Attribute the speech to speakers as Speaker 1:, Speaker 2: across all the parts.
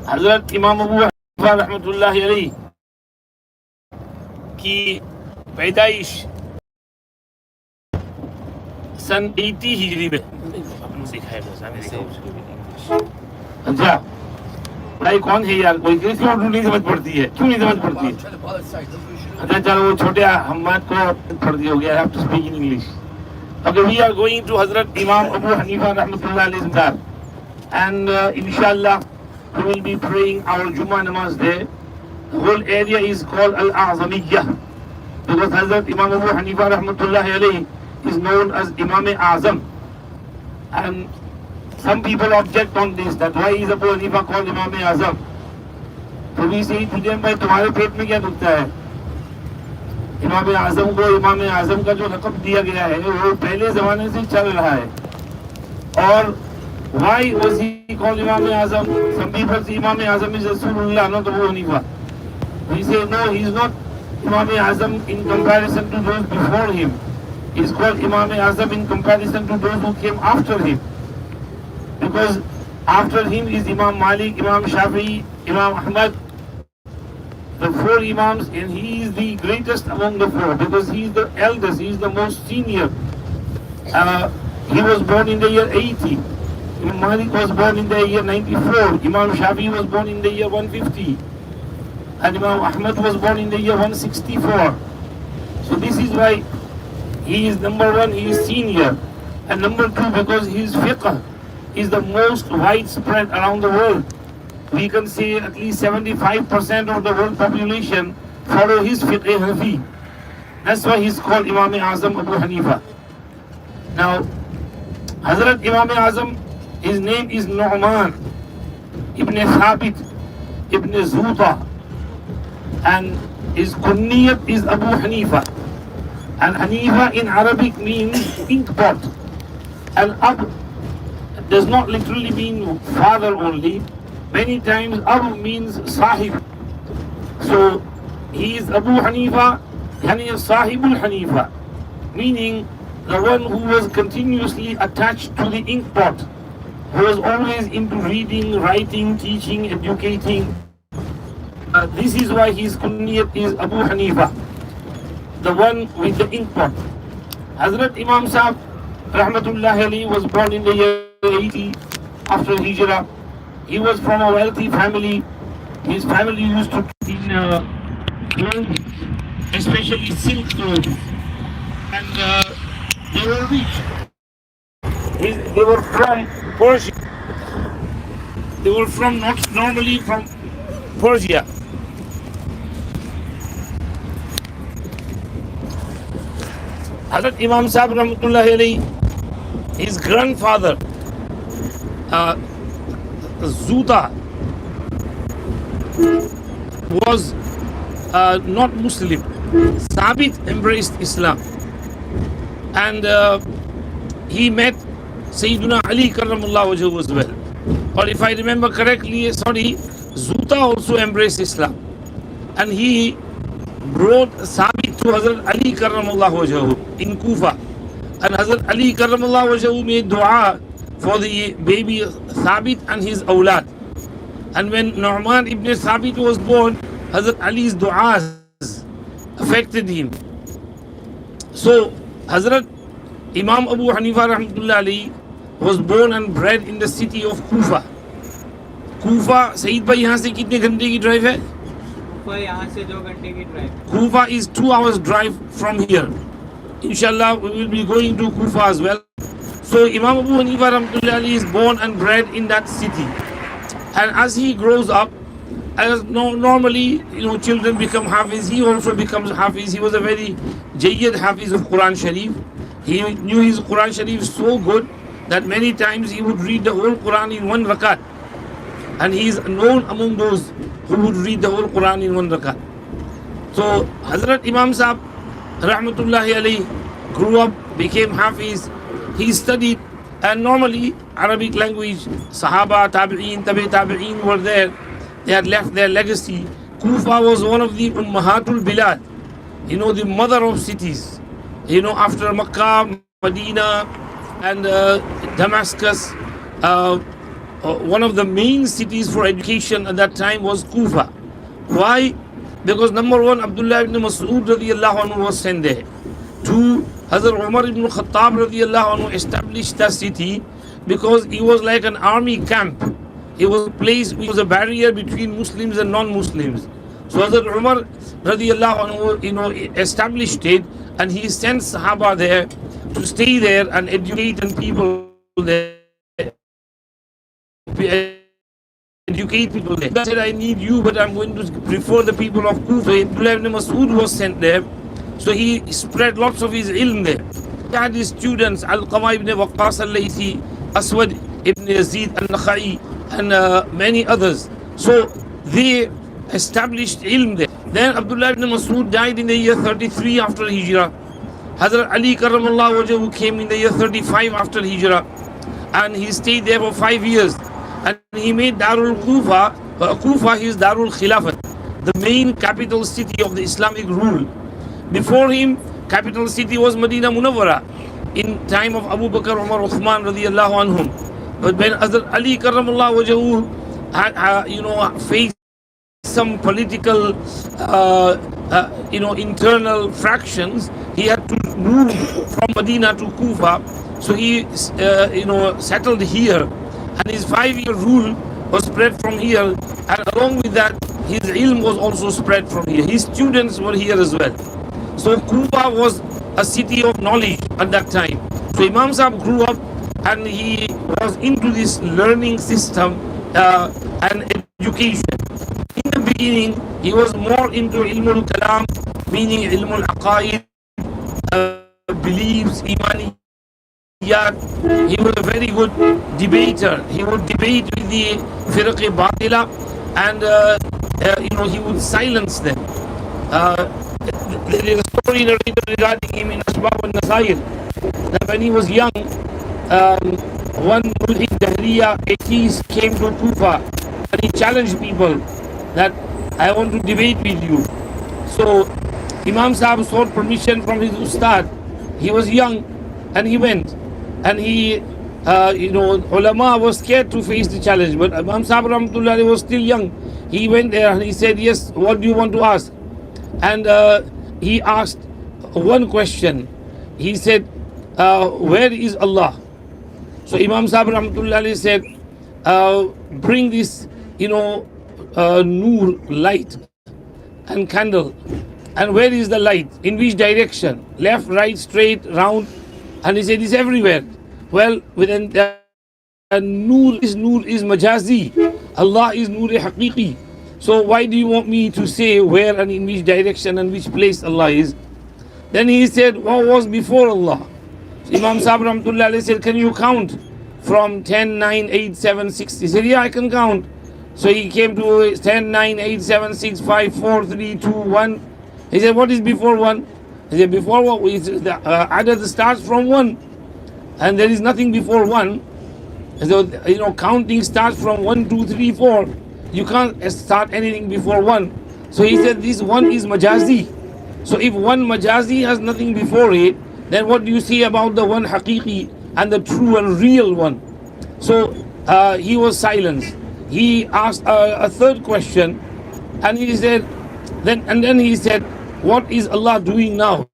Speaker 1: हजरत इमाम अबू हनीफा रहमतुल्लाहि अलैह की पैदाइश सन 80 हिजरी में। अच्छा भाई कौन है यार, कोई किसी और नहीं समझ पड़ती है, क्यों नहीं समझ पड़ती है? अच्छा चलो वो छोटे हमद को पढ़ दिया हो गया, I have to speak in English. Okay, we are going to Hazrat Imam Abu Hanifa rahmatullah alayhi dar, and inshallah we will be praying our Jummah namaz there. The whole area is called Al-A'zamiyyah because Hazrat Imam Abu Hanifa rahmatullah alayhi is known as Imam Azam, and some people object on this, that why is Abu Hanifa called Imam Azam? तो we say to them, भाई तुम्हारे पेट में क्या दुखता है? इमाम आजम को इमाम आजम का जो लक़ब दिया गया है वो पहले ज़माने से चल रहा है। और why was he called Imam Azam? Some people say Imam Azam is Rasulullah, not Abu Hanifa. We say no, he is not Imam Azam in comparison to those before him. He is called Imam Azam in comparison to those who came after him. Because after him is Imam Malik, Imam Shafi'i, Imam Ahmad, the four Imams, and he is the greatest among the four because he is the eldest, he is the most senior. He was born in the year 80. Imam Malik was born in the year 94. Imam Shafi was born in the year 150. And Imam Ahmad was born in the year 164. So this is why he is number one, he is senior. And number two, because his fiqh is the most widespread around the world. We can say at least 75% of the world population follow his fiqh Hanafi. That's why he's called Imam Azam Abu Hanifa. Now, Hazrat Imam Azam, his name is Nu'man Ibn Thabit Ibn Zuta, and his kunniyat is Abu Hanifa. And Hanifa in Arabic means inkpot. And Ab does not literally mean father only. Many times Abu means Sahib. So he is Abu Hanifa, yani Sahibul Hanifa, meaning the one who was continuously attached to the inkpot, who was always into reading, writing, teaching, educating. This is why his kunniyat is Abu Hanifa, the one with the inkpot. Hazrat Imam Sahib Rahmatullahi alayhi was born in the year 80 after Hijrah. He was from a wealthy family. His family used to in clothing, especially silk clothes, and they were rich. They were from Persia. They were from not normally from Persia. Hazrat Imam Sahib Rahmatullahi alayhi, his grandfather Zuta was not Muslim. Sabit embraced Islam, and he met Sayyiduna Ali Karramullah Wajhu as well. Or if I remember correctly, Zuta also embraced Islam, and he brought Sabit to Hazrat Ali Karramullah Wajhu in Kufa, and Hazrat Ali Karramullah Wajhu made dua for the baby Thabit and his awlad. And when Nu'man ibn Thabit was born, Hazrat Ali's du'as affected him. So Hazrat Imam Abu Hanifa rahmatullah alayhi was born and bred in the city of Kufa. Kufa, Saeed bhai, यहाँ से कितने घंटे की drive है?
Speaker 2: Kufa यहाँ से 2 घंटे की drive.
Speaker 1: Kufa is 2 hours drive from here. Inshallah, we will be going to Kufa as well. So Imam Abu Hanifa rahmatullah alayhi is born and bred in that city. And as he grows up, as normally, children become Hafiz, he also becomes Hafiz. He was a very Jayyid Hafiz of Quran Sharif. He knew his Quran Sharif so good that many times he would read the whole Quran in 1 rakat. And he is known among those who would read the whole Quran in 1 rakat. So Hazrat Imam Sahib rahmatullahi alayhi grew up, became Hafiz. He studied, and normally Arabic language, Sahaba, Tabi'een, Tabi'een were there. They had left their legacy. Kufa was one of the Ummahatul Bilad, the mother of cities. After Makkah, Medina, and Damascus, one of the main cities for education at that time was Kufa. Why? Because number one, Abdullah ibn Mas'ud radiallahu anhu was sent there. Two, Hazrat Umar ibn Khattab radiallahu anhu established that city because it was like an army camp. It was a place, it was a barrier between Muslims and non-Muslims. So Hazrat Umar radiallahu anhu, established it, and he sent Sahaba there to stay there and educate and people there. Educate people there. He said, I need you, but I'm going to prefer the people of Kufa. Abdullah ibn Mas'ud was sent there, so he spread lots of his ilm there. He had his students, Al-Qama ibn Waqqas al-Laythi, Aswad ibn Yazid al-Nakhai, and many others. So they established ilm there. Then Abdullah ibn Mas'ud died in the year 33 after Hijrah. Hazrat Ali Karramallahu Wajhahu came in the year 35 after Hijrah, and he stayed there for 5 years. And he made Darul Kufa, Kufa is Darul Khilafat, the main capital city of the Islamic rule. Before him, capital city was Medina Munawwara, in time of Abu Bakr, Umar, Uthman radiallahu anhum. But when Hazrat Ali Karramallahu Wajhahu faced some political, internal fractions, he had to move from Medina to Kufa. So he, settled here. And his 5-year rule was spread from here, and along with that, his ilm was also spread from here. His students were here as well. So Kufa was a city of knowledge at that time. So Imam Sahib grew up, and he was into this learning system and education. In the beginning, he was more into ilmul kalam, meaning ilmul aqaid, beliefs, imani. He was a very good debater. He would debate with the firq batila, and he would silence them. There is a story narrated regarding him in Asbab al-Nasair that when he was young, one Mulhid Dahriya atheist came to Kufa and he challenged people that I want to debate with you. So Imam Sahib sought permission from his ustad. He was young and he went. And he, ulama was scared to face the challenge. But Imam Sahib Rahmatullah was still young. He went there and he said, yes, what do you want to ask? And he asked one question. He said, where is Allah? So Imam Sahib Rahmatullah said, bring this, nur, light and candle. And where is the light? In which direction? Left, right, straight, round? And he said, it's everywhere. Well, within nur is majazi. Allah is nur haqiqi. So why do you want me to say where and in which direction and which place Allah is? Then he said, what was before Allah? So Imam Sahib Rahmatullah said, can you count from 10, 9, 8, 7, 6? He said, yeah, I can count. So he came to 10, 9, 8, 7, 6, 5, 4, 3, 2, 1. He said, what is before 1? He said, before what? The adad starts from 1. And there is nothing before 1. So, counting starts from 1, 2, 3, 4. You can't start anything before 1. So he said, this 1 is majazi. So if 1 majazi has nothing before it, then what do you say about the 1 haqiqi and the true and real one? So he was silenced. He asked a third question, and he said, then he said, what is Allah doing now?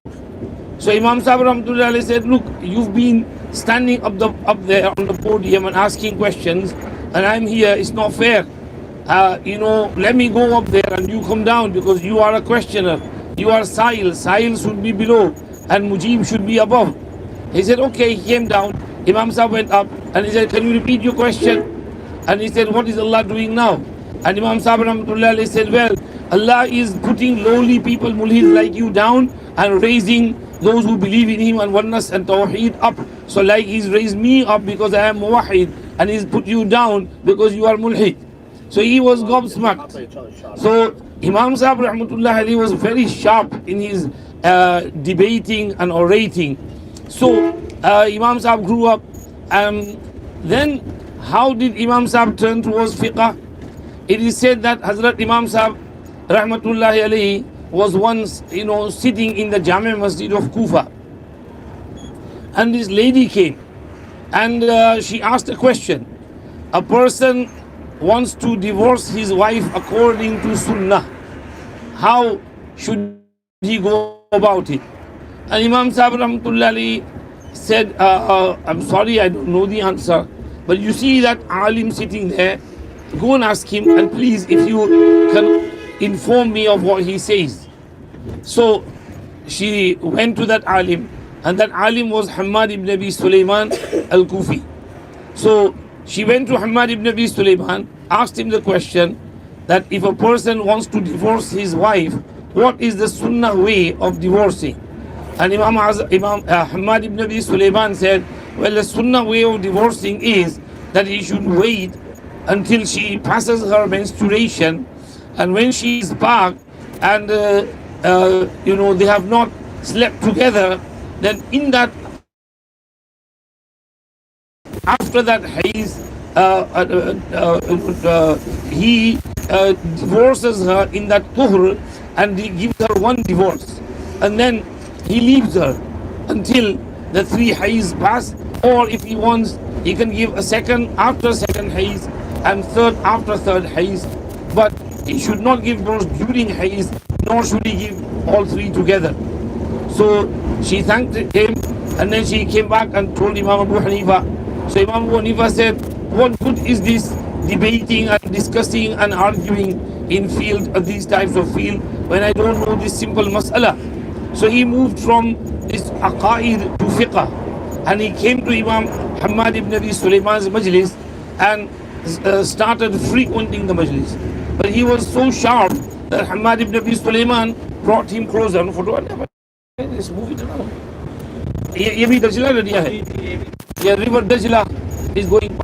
Speaker 1: So Imam Sahib Rahmatullah said, look, you've been standing up there on the podium and asking questions, and I'm here, it's not fair. Let me go up there and you come down, because you are a questioner. You are Sa'il. Sa'il should be below and Mujib should be above. He said, okay. He came down. Imam Sahib went up and he said, can you repeat your question? And he said, what is Allah doing now? And Imam Sahib Rahmatullah said, well, Allah is putting lowly people, mulhids like you, down and raising those who believe in Him and oneness and tawheed up. So like He's raised me up because I am muwahid, and He's put you down because you are mulhid. So he was gobsmacked. So Imam Sahib Rahmatullah was very sharp in his debating and orating. So Imam Sahib grew up. Then how did Imam Sahib turn towards fiqh? It is said that Hazrat Imam Sahib Rahmatullahi alayhi was once, sitting in the Jami Masjid of Kufa. And this lady came and she asked a question. a person wants to divorce his wife according to Sunnah, how should he go about it? And Imam Sahib Rahmatullahi said, I'm sorry, I don't know the answer, but you see that alim sitting there, go and ask him, and please, if you can inform me of what he says. So she went to that alim, and that alim was Hamad ibn Abi Sulaiman al-Kufi. So she went to Hamad ibn Abi Sulaiman, asked him the question that if a person wants to divorce his wife, what is the sunnah way of divorcing? And Hamad ibn Abi Sulaiman said, well, the sunnah way of divorcing is that he should wait until she passes her menstruation, and when she is back and they have not slept together, then in that, after that he divorces her in that tuhr, and he gives her one divorce, and then he leaves her until the 3 hayz pass, or if he wants, he can give a second after second hayz and third after third hayz, but he should not give those during hayz, nor should he give all 3 together. So she thanked him, and then she came back and told Imam Abu Hanifa. So Imam Abu Hanifa said, what good is this debating and discussing and arguing in field, these types of field, when I don't know this simple mas'ala? So he moved from this aqaid to fiqh, and he came to Imam Hamad ibn Abi Sulaiman's majlis and started frequenting the majlis. But he was so sharp that Hamad ibn Abi Sulaiman brought him closer. Let's move it around. ये भी दजला नदिया है. Yeah, river Dajla is going past.